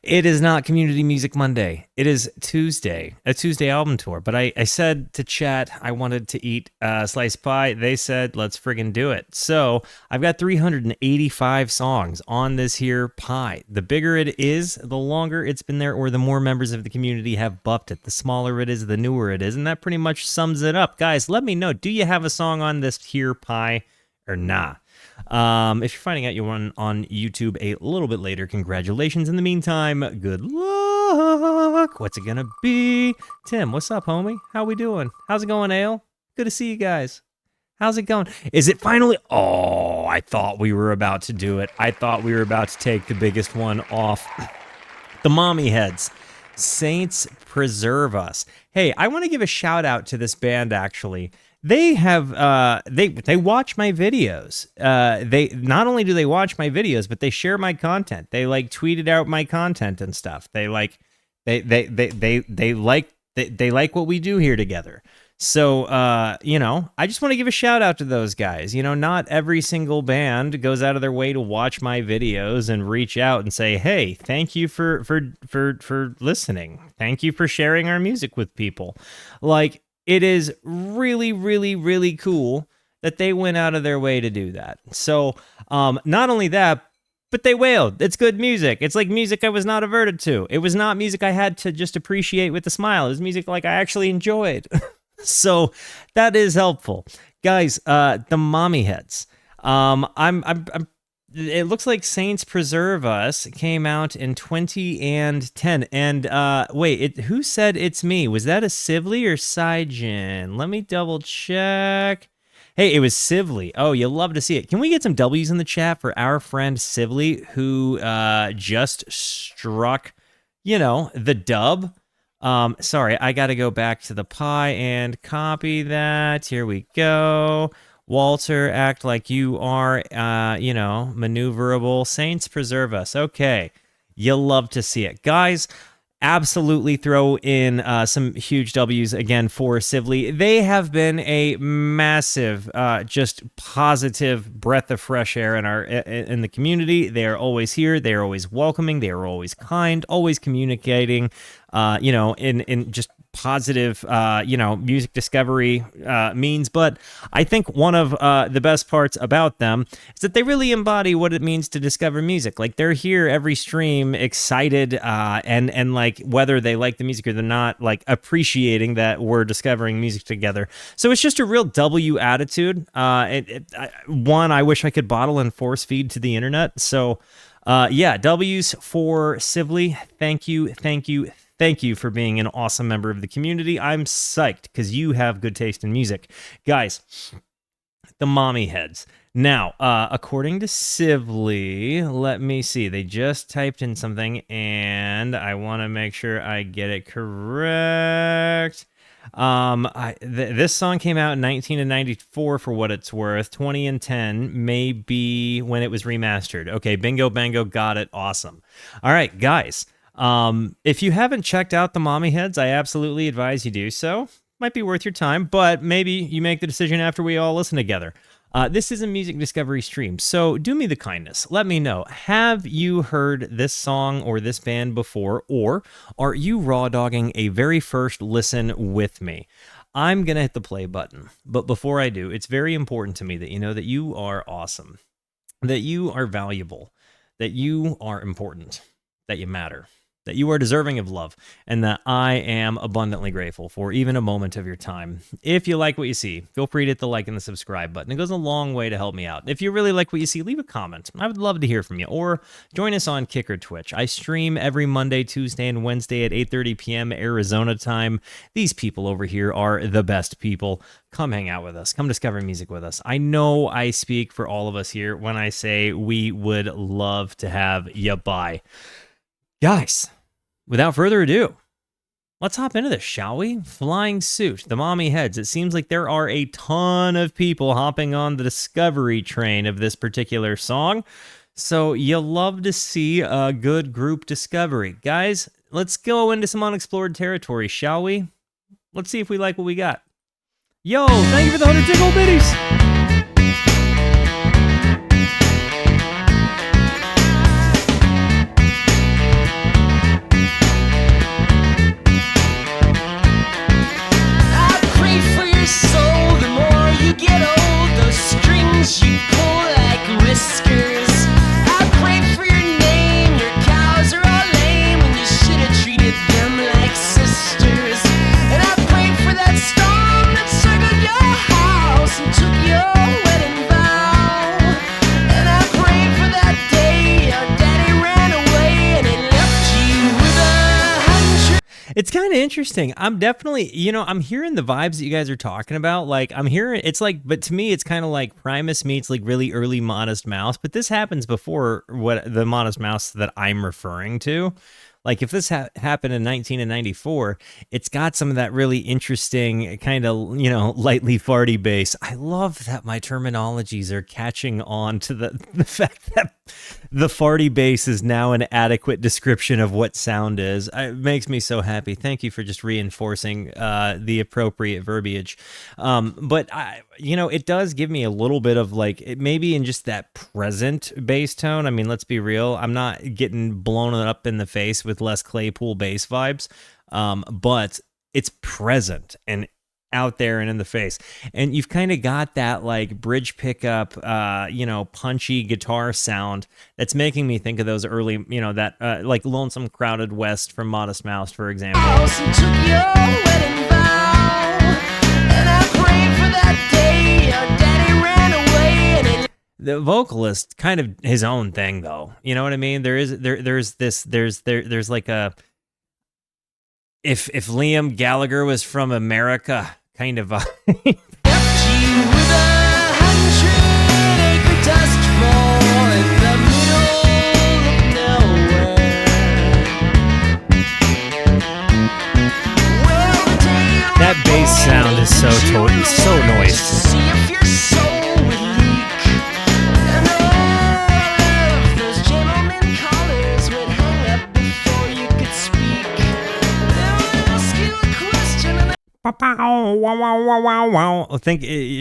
It is not Community Music Monday. It is Tuesday, a Tuesday album tour. But I said to chat I wanted to eat sliced pie. They said, let's friggin' do it. So I've got 385 songs on this here pie. The bigger it is, the longer it's been there, or the more members of the community have buffed it. The smaller it is, the newer it is. And that pretty much sums it up. Guys, let me know. Do you have a song on this here pie or nah? If you're finding out you won on YouTube a little bit later, congratulations. In the meantime, good luck. What's it gonna be? Tim, what's up, homie? How we doing? How's it going, Ale? Good to see you guys. How's it going? Is it finally? Oh, I thought we were about to do it. I thought we were about to take the biggest one off. The Mommyheads. Saints preserve us. Hey, I want to give a shout out to this band, actually. They have they watch my videos. They not only do they watch my videos, but they share my content. They like tweeted out my content and stuff. They like they like what we do here together. So I just want to give a shout out to those guys. Not every single band goes out of their way to watch my videos and reach out and say, "Hey, thank you for listening. Thank you for sharing our music with people." Like, it is really, really, really cool that they went out of their way to do that. So not only that, but they wailed. It's good music. It's like music I was not averted to. It was not music I had to just appreciate with a smile. It was music like I actually enjoyed. So that is helpful. Guys, the Mommyheads. It looks like Saints Preserve Us came out in 2010. And wait, who said it's me? Was that a Sively or Saijin? Let me double check. Hey, it was Sively. Oh, you'll love to see it. Can we get some W's in the chat for our friend Sively, who just struck, the dub? Sorry, I got to go back to the pie and copy that. Here we go. Walter, act like you are, maneuverable. Saints preserve us. Okay. You'll love to see it. Guys, absolutely throw in some huge W's again for Sively. They have been a massive, just positive breath of fresh air in the community. They are always here. They are always welcoming. They are always kind, always communicating, in just positive, music discovery means. But I think one of the best parts about them is that they really embody what it means to discover music. Like, they're here every stream excited and like, whether they like the music or they're not, like, appreciating that we're discovering music together. So it's just a real W attitude. One, I wish I could bottle and force feed to the internet. So W's for Sively. Thank you. Thank you for being an awesome member of the community. I'm psyched because you have good taste in music. Guys, the Mommyheads. Now, according to Sively, let me see. They just typed in something, and I want to make sure I get it correct. This song came out in 1994 for what it's worth. 2010 may be when it was remastered. Okay, bingo, bango, got it. Awesome. All right, guys. If you haven't checked out the Mommyheads, I absolutely advise you do so. Might be worth your time, but maybe you make the decision after we all listen together. This is a music discovery stream, so do me the kindness. Let me know. Have you heard this song or this band before, or are you raw dogging a very first listen with me? I'm going to hit the play button, but before I do, it's very important to me that you know that you are awesome, that you are valuable, that you are important, that you matter, that you are deserving of love, and that I am abundantly grateful for even a moment of your time. If you like what you see, feel free to hit the like and the subscribe button. It goes a long way to help me out. If you really like what you see, leave a comment. I would love to hear from you. Or join us on Kick or Twitch. I stream every Monday, Tuesday, and Wednesday at 8:30 p.m. Arizona time. These people over here are the best people. Come hang out with us. Come discover music with us. I know I speak for all of us here when I say we would love to have you by. Guys, without further ado, let's hop into this, shall we? Flying Suit, the Mommyheads. It seems like there are a ton of people hopping on the discovery train of this particular song. So you'll love to see a good group discovery. Guys, let's go into some unexplored territory, shall we? Let's see if we like what we got. Yo, thank you for the 100 tickle bitties! It's kind of interesting. I'm definitely, I'm hearing the vibes that you guys are talking about. Like, I'm hearing, it's like, but to me, it's kind of like Primus meets like really early Modest Mouse. But this happens before what the Modest Mouse that I'm referring to. Like, if this happened in 1994, it's got some of that really interesting kind of, lightly farty bass. I love that my terminologies are catching on to the fact that the farty bass is now an adequate description of what sound is. It makes me so happy. Thank you for just reinforcing the appropriate verbiage. But it does give me a little bit of like, maybe in just that present bass tone. I mean, let's be real. I'm not getting blown up in the face with Les Claypool bass vibes, but it's present and out there and in the face, and you've kind of got that like bridge pickup, punchy guitar sound that's making me think of those early, that like Lonesome Crowded West from Modest Mouse, for example. The vocalist, kind of his own thing, though. You know what I mean? There's like a, if Liam Gallagher was from America, kind of a that bass sound is so noisy.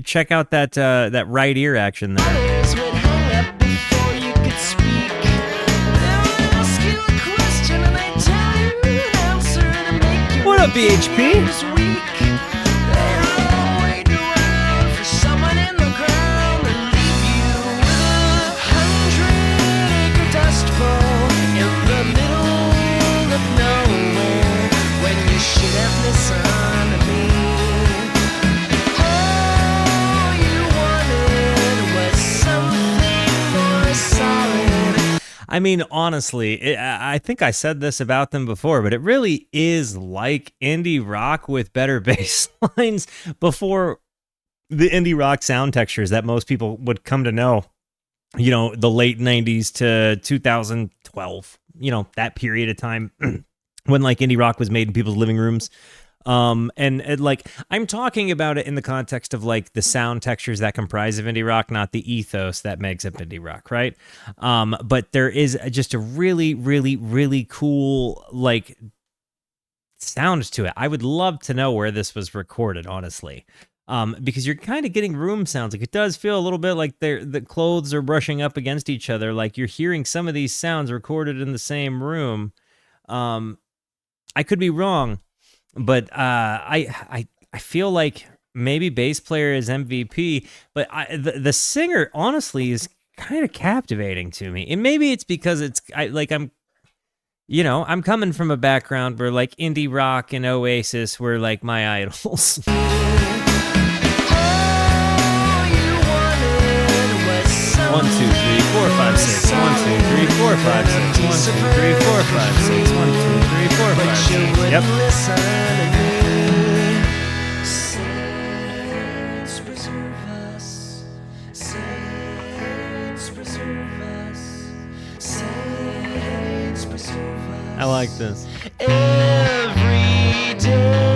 Check out that right ear action there. What up, BHP? I mean, honestly, I think I said this about them before, but it really is like indie rock with better bass lines before the indie rock sound textures that most people would come to know, the late 90s to 2012, that period of time when like indie rock was made in people's living rooms. And like, I'm talking about it in the context of like the sound textures that comprise of indie rock, not the ethos that makes up indie rock, right? But there is just a really, really, really cool like sound to it. I would love to know where this was recorded, honestly. Because you're kind of getting room sounds. Like, it does feel a little bit like the clothes are brushing up against each other. Like, you're hearing some of these sounds recorded in the same room. I could be wrong. But I feel like maybe bass player is MVP, but the singer honestly is kind of captivating to me. And maybe it's because I'm coming from a background where like indie rock and Oasis were like my idols. 1, 2, 3, 4, 5, 6. 1, 2, 3, 4, 5, 6. 1, 2, 3, 4, 5, 6. 1, 2, 3, 4, 5, 6. Yep. Saints preserve us. Saints preserve us. Saints preserve us. I like this. Every day.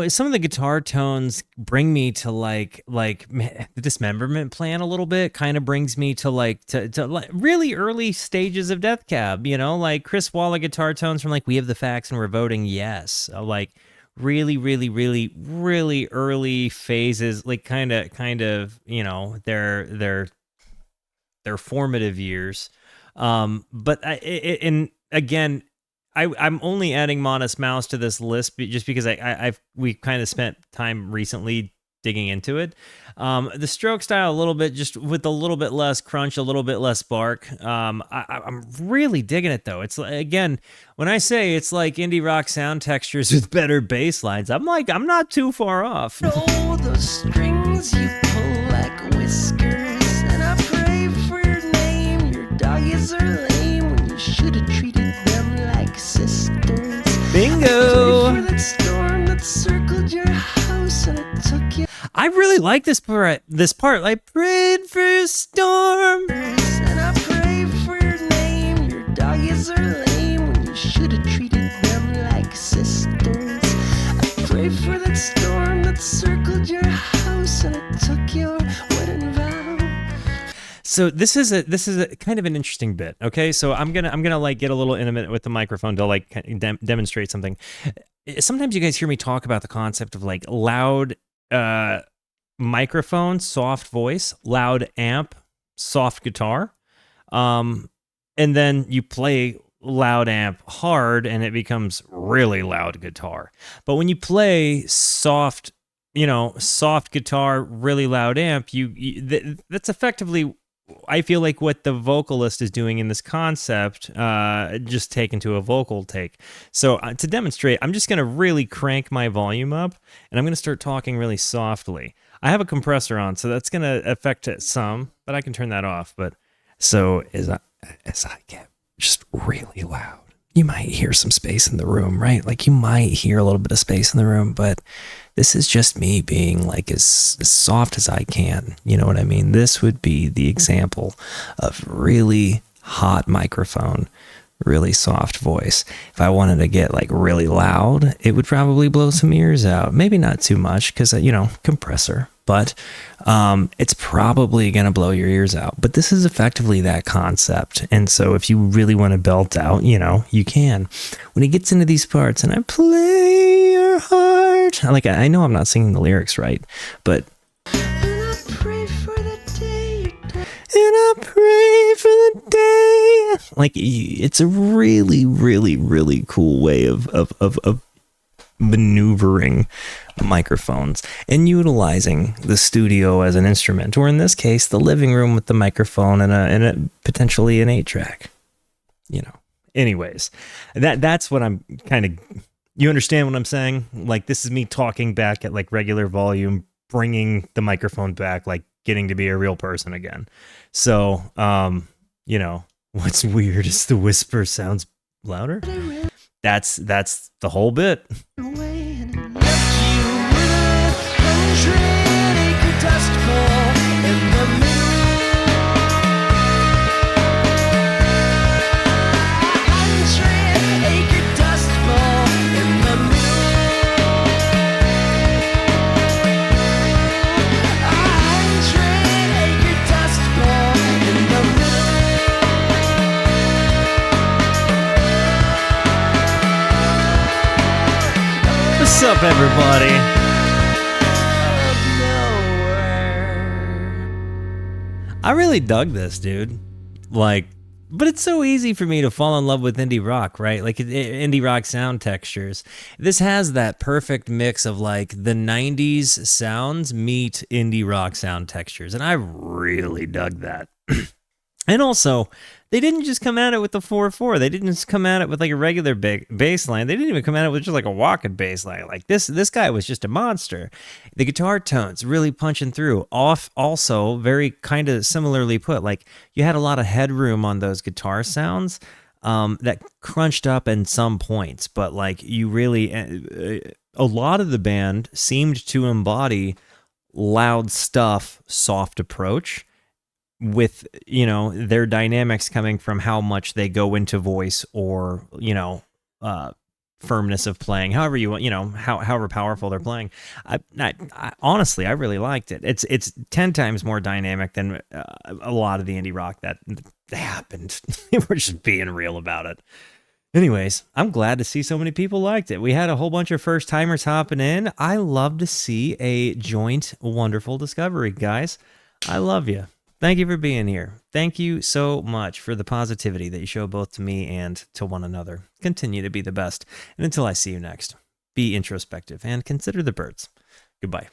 Some of the guitar tones bring me to like the Dismemberment Plan a little bit. Kind of brings me to like really early stages of Death Cab. Like Chris Walla guitar tones from like We Have the Facts and We're Voting Yes. Like really, really, really, really early phases. Like kind of their formative years. But again. I'm only adding Modest Mouse to this list just because we've kind of spent time recently digging into it. The stroke style, a little bit, just with a little bit less crunch, a little bit less bark. I'm really digging it though. It's again, when I say it's like indie rock sound textures with better bass lines, I'm not too far off. Oh, those strings you pull like whiskers, and I pray for your name. Your doggies are lame when you should have treated them like sisters. Bingo! I prayed for that storm that circled your house and it took you. I really like this part. I prayed for a storm. And I pray for your name. Your doggies are lame when you should have treated them like sisters. I pray for that storm that circled your house and it took your wedding vow. So this is a kind of an interesting bit. Okay, so I'm gonna like get a little intimate with the microphone to like demonstrate something. Sometimes you guys hear me talk about the concept of like loud microphone, soft voice, loud amp, soft guitar, and then you play loud amp hard and it becomes really loud guitar. But when you play soft guitar, really loud amp, that's effectively, I feel like, what the vocalist is doing in this concept, just taken to a vocal take. So to demonstrate, I'm just going to really crank my volume up, and I'm going to start talking really softly. I have a compressor on, so that's going to affect it some, but I can turn that off. But so as I get just really loud, you might hear some space in the room, right? Like you might hear a little bit of space in the room, but this is just me being like as soft as I can. You know what I mean? This would be the example of really hot microphone, really soft voice. If I wanted to get like really loud, it would probably blow some ears out. Maybe not too much because, compressor. But it's probably going to blow your ears out. But this is effectively that concept. And so if you really want to belt out, you can. When he gets into these parts, and I play your heart, like I know I'm not singing the lyrics right, but And I pray for the day and I pray for the day. Like it's a really, really, really cool way of maneuvering microphones and utilizing the studio as an instrument, or in this case, the living room with the microphone and a potentially an 8-track. Anyways, that's what I'm kind of. You understand what I'm saying? Like this is me talking back at like regular volume, bringing the microphone back, like getting to be a real person again. So, what's weird is the whisper sounds louder. That's the whole bit. away and it left you with 100-acre dust bowl in the middle. 100-acre dust bowl in the middle. 100-acre dust bowl in the middle. What's up, everybody? I really dug this, dude. Like, but it's so easy for me to fall in love with indie rock, right? Like indie rock sound textures. This has that perfect mix of like the 90s sounds meet indie rock sound textures. And I really dug that. And also, they didn't just come at it with the 4/4. They didn't just come at it with like a regular bass line. They didn't even come at it with just like a walking bass line. Like this guy was just a monster. The guitar tones really punching through. Off also very kind of similarly put. Like you had a lot of headroom on those guitar sounds that crunched up in some points, but like you really, a lot of the band seemed to embody loud stuff, soft approach, with their dynamics coming from how much they go into voice or firmness of playing, however you want, however powerful they're playing. I honestly, I really liked it. It's 10 times more dynamic than a lot of the indie rock that happened. We're just being real about it. Anyways, I'm glad to see so many people liked it. We had a whole bunch of first timers hopping in. I love to see a joint wonderful discovery, guys. I love you. Thank you for being here. Thank you so much for the positivity that you show both to me and to one another. Continue to be the best. And until I see you next, be introspective and consider the birds. Goodbye.